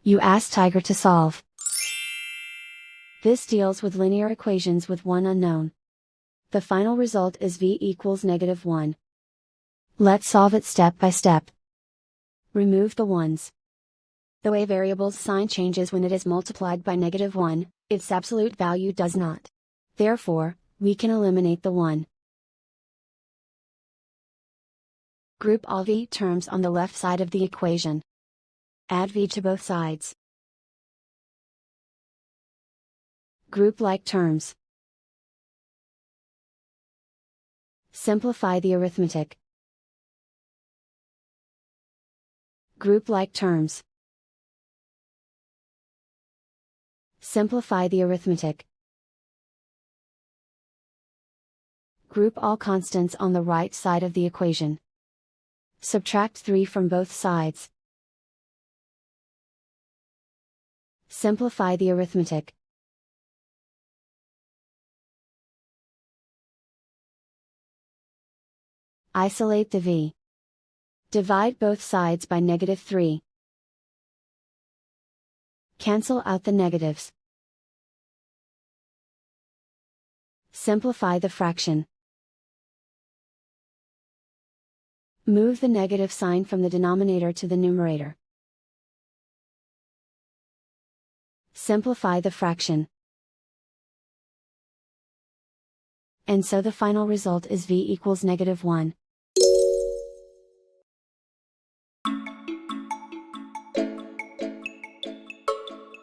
You ask Tiger to solve. This deals with linear equations with one unknown. The final result is v equals -1. Let's solve it step by step. Remove the ones. The way variable's sign changes when it is multiplied by -1, its absolute value does not. Therefore, we can eliminate the 1. Group all v terms on the left side of the equation. Add v to both sides. Group like terms. Simplify the arithmetic. Group like terms. Simplify the arithmetic. Group all constants on the right side of the equation. Subtract 3 from both sides. Simplify the arithmetic. Isolate the v. Divide both sides by -3. Cancel out the negatives. Simplify the fraction. Move the negative sign from the denominator to the numerator. Simplify the fraction. And so the final result is v equals -1.